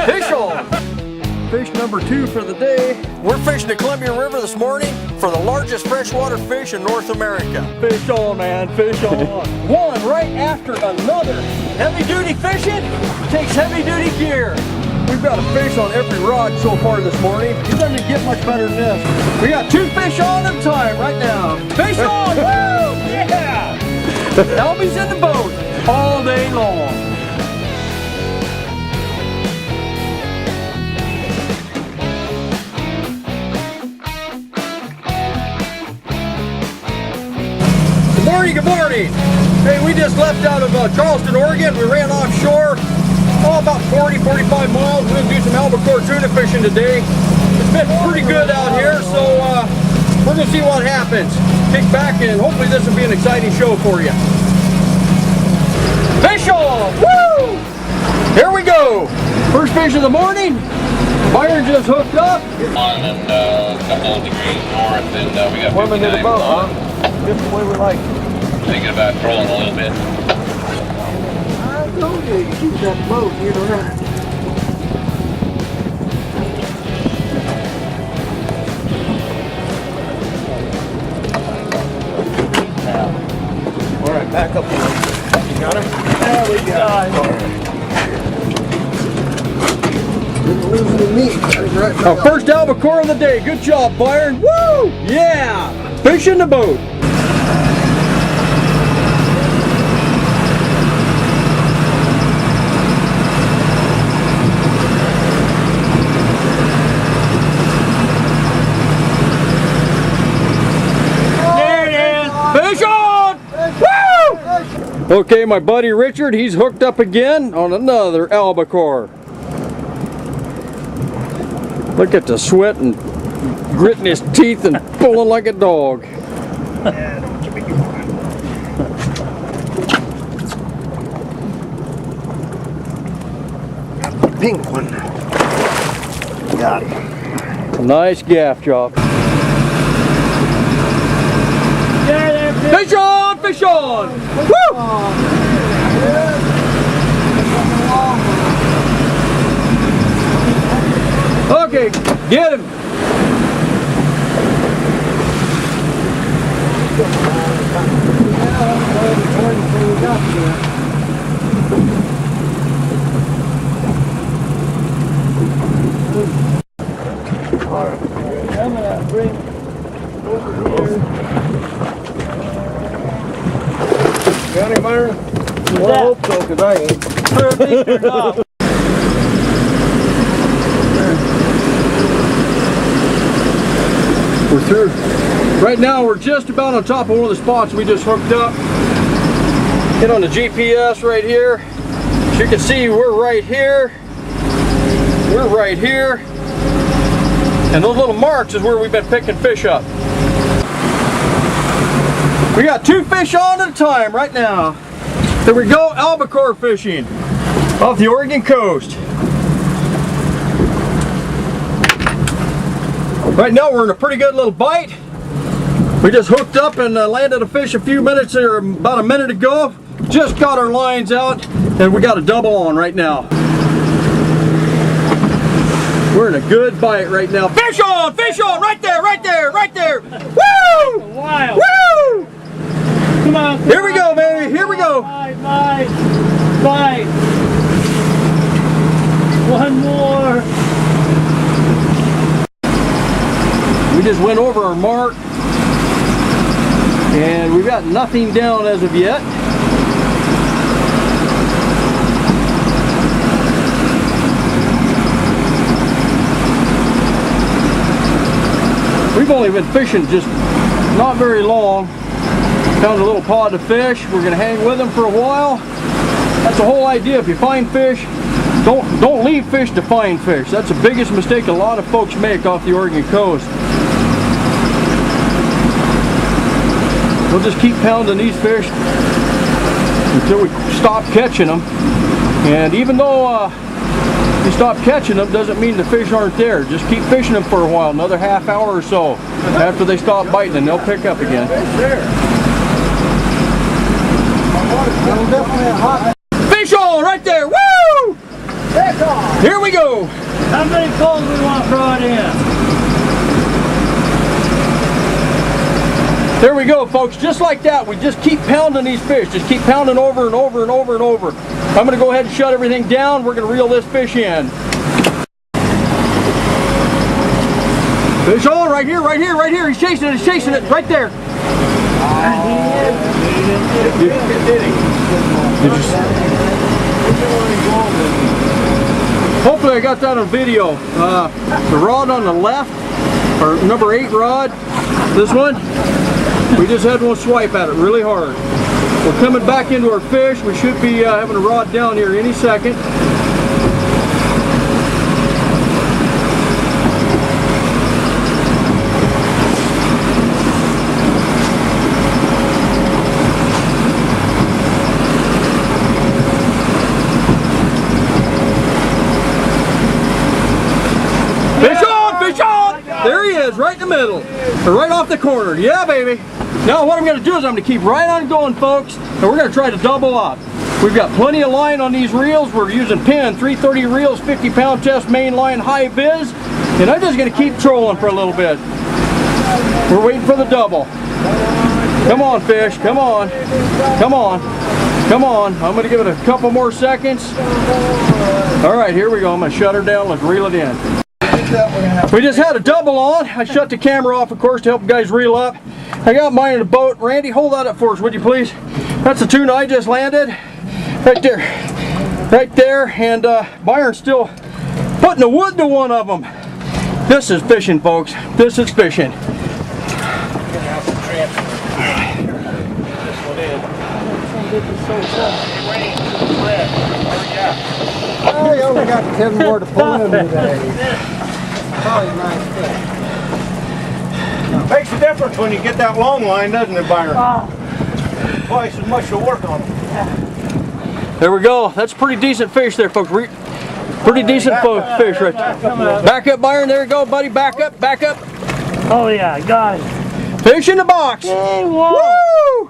Fish on! Fish number 2 for the day. We're fishing the Columbia River this morning for the largest freshwater fish in North America. Fish on, man, fish on. One right after another. Heavy duty fishing takes heavy duty gear. We've got a fish on every rod so far this morning. It doesn't get much better than this. We got 2 fish on at a time right now. Fish on! Woo! Yeah! Albie's in the boat all day long. Good morning. Hey, we just left out of Charleston, Oregon. We ran offshore, about 40-45 miles. We're going to do some albacore tuna fishing today. It's been pretty good out here, so we're going to see what happens. Kick back and hopefully this will be an exciting show for you. Fish on! Woo! Here we go. First fish of the morning. Byron just hooked up. On and a couple of degrees north, and we got 59 into the boat, huh? Just the way we like it. Thinking about trolling a little bit. I told you, you keep that boat, you know that. All right, back up. You got him? There we go. Didn't lose any meat. Right. Our first albacore of the day. Good job, Byron. Woo! Yeah! Fish in the boat. Okay, my buddy Richard, he's hooked up again on another albacore. Look at the sweat and gritting his teeth and pulling like a dog. Pink one. Got it. Nice gaff job. Fish on! Fish on! Woo! Okay, get him! Alright, I'm gonna bring over here. Got him, Byron? Well, I hope so, because I ain't. We're through. Right now, we're just about on top of one of the spots we just hooked up. Hit on the GPS right here. As you can see, we're right here. We're right here. And those little marks is where we've been picking fish up. We got 2 fish on at a time right now. There we go, albacore fishing off the Oregon coast. Right now we're in a pretty good little bite. We just hooked up and landed a fish a few minutes or about a minute ago. Just got our lines out and we got a double on right now. We're in a good bite right now. Fish on! Fish on! Right there! Right there! Right there! Woo! Wow! Woo! Come on! Here we go, baby! Here we go! Bite! One more! We just went over our mark and we've got nothing down as of yet. We've only been fishing just not very long. Found a little pod of fish. We're going to hang with them for a while. That's the whole idea. If you find fish, don't leave fish to find fish. That's the biggest mistake a lot of folks make off the Oregon coast. We'll just keep pounding these fish until we stop catching them. And even though you stop catching them, doesn't mean the fish aren't there. Just keep fishing them for a while, another half hour or so. After they stop biting, and they'll pick up again. Fish on right there! Woo! Fish on! Here we go. How many poles we want brought in? There we go, folks. Just like that, we just keep pounding these fish. Just keep pounding over and over and over and over. I'm going to go ahead and shut everything down. We're going to reel this fish in. Fish on right here, right here, right here. He's chasing it, right there. Hopefully I got that on video. The rod on the left, or number 8 rod, this one, we just had one swipe at it really hard. We're coming back into our fish. We should be having a rod down here any second. There he is, right in the middle, or right off the corner. Yeah, baby. Now what I'm going to do is I'm going to keep right on going, folks, and we're going to try to double up. We've got plenty of line on these reels. We're using Penn 330 reels, 50-pound test main line high vis, and I'm just going to keep trolling for a little bit. We're waiting for the double. Come on, fish. Come on. Come on. Come on. I'm going to give it a couple more seconds. All right, here we go. I'm going to shut her down. Let's reel it in. We just had a double on. I shut the camera off, of course, to help you guys reel up. I got mine in the boat. Randy, hold that up for us, would you please? That's the tuna I just landed. Right there. Right there. And Byron's still putting the wood to one of them. This is fishing, folks. This is fishing. I only got 10 more to pull in today. Probably nice fish. Makes a difference when you get that long line, doesn't it, Byron? Twice as much to work on. There we go. That's pretty decent fish there, folks. Pretty decent fish right there. Back up, Byron. There you go, buddy. Back up, back up. Oh yeah, got it. Fish in the box. Hey, whoa. Woo!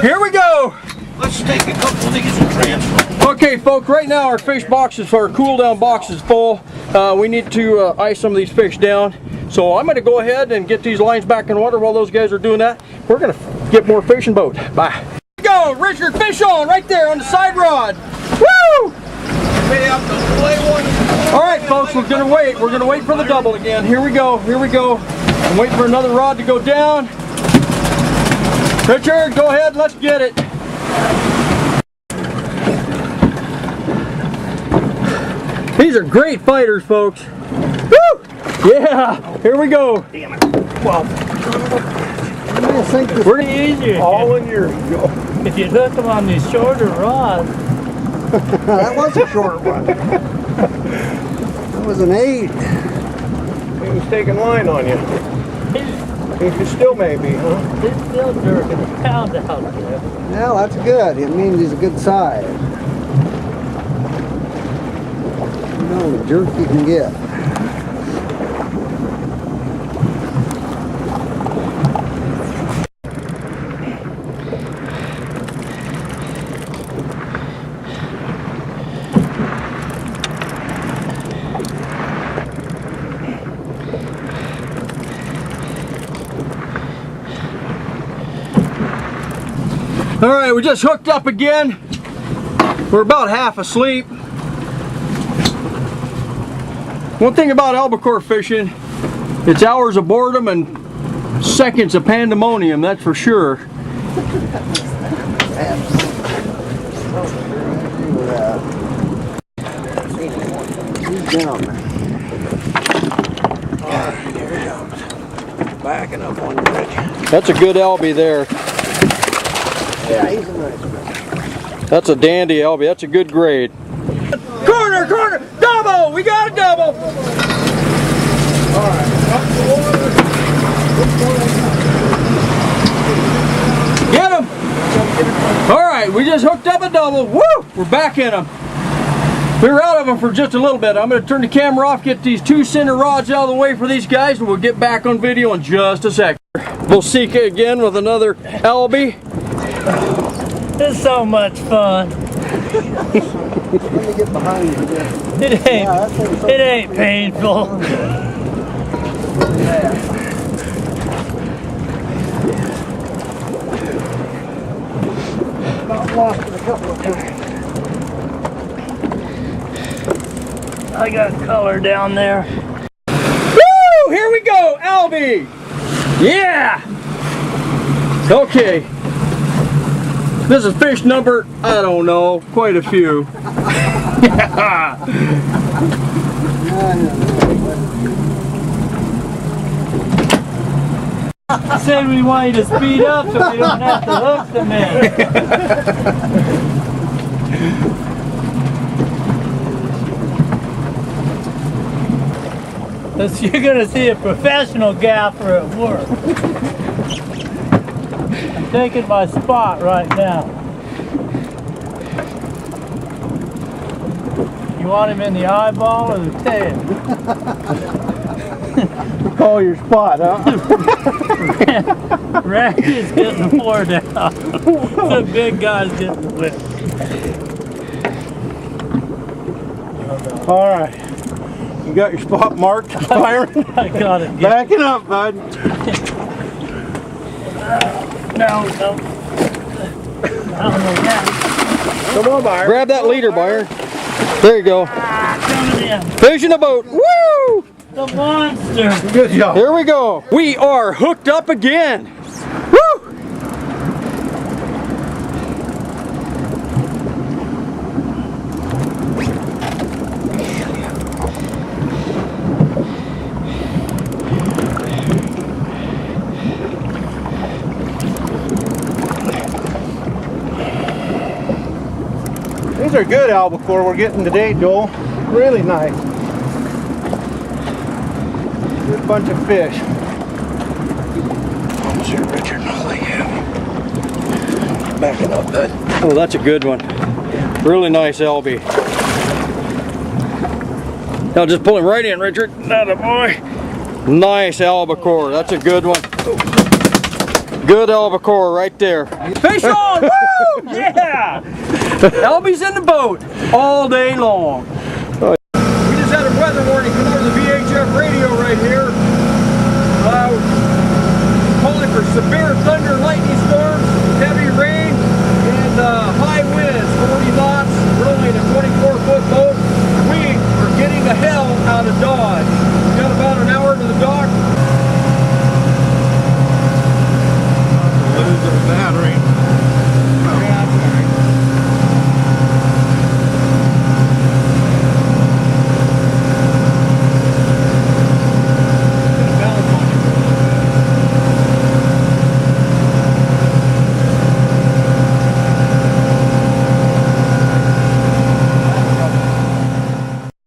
Here we go. Let's take a couple of these and transfer. Okay, folks, right now our fish boxes, our cool down box is full. We need to ice some of these fish down. So I'm going to go ahead and get these lines back in water while those guys are doing that. We're going to get more fishing boat. Bye. Here we go, Richard, fish on right there on the side rod. Woo! All right, folks, we're going to wait. We're going to wait for the double again. Here we go, here we go. I'm waiting for another rod to go down. Richard, go ahead, let's get it. These are great fighters, folks. Woo! Yeah, here we go. Damn it. Well, we're easier. All in your... if you hook them on these shorter rods. That was a short one. That was an 8. He was taking line on you. He still may be, huh? He's still jerking a pound out there. Well, that's good. It means he's a good size. You know the jerk you can get. All right, we just hooked up again. We're about half asleep. One thing about albacore fishing, it's hours of boredom and seconds of pandemonium, that's for sure. He's down there. Here he comes. Backing up on the bridge. That's a good albie there. Yeah, he's a nice one. That's a dandy albie. That's a good grade. Corner, corner, double! We got a double! All right, up the water. Get him! All right, we just hooked up a double. Woo! We're back in them. We were out of them for just a little bit. I'm going to turn the camera off, get these 2 center rods out of the way for these guys, and we'll get back on video in just a second. We'll seek it again with another albie. It's so much fun. Let me get behind you here. It ain't painful. About lost it a couple of times. I got color down there. Woo! Here we go, Albie! Yeah! Okay. This is fish number, I don't know, quite a few. Said we want you to speed up so we don't have to hook them in. You're gonna see a professional gaffer at work. I'm taking my spot right now. You want him in the eyeball or the tail? Call your spot, huh? Racky's getting the four down. The big guy's getting the whip. All right. You got your spot marked, Byron? I got it. Backing up, bud. No. Come on, Byron. Grab that leader, Byron. There you go. Coming in. Fishing a boat. Woo! The monster. Good job. Here we go. We are hooked up again. Woo! These are good albacore we're getting today, Joel. Really nice. Good bunch of fish. Almost here, Richard. Holy cow. Backing up, bud. Oh, that's a good one. Really nice Albie. Now just pull him right in, Richard. Atta boy. Nice albacore. That's a good one. Good albacore right there. Fish on! Woo! Yeah! Albie's in the boat all day long. We just had a weather warning come over the VHF radio right here. Calling for severe thunder and lightning storm.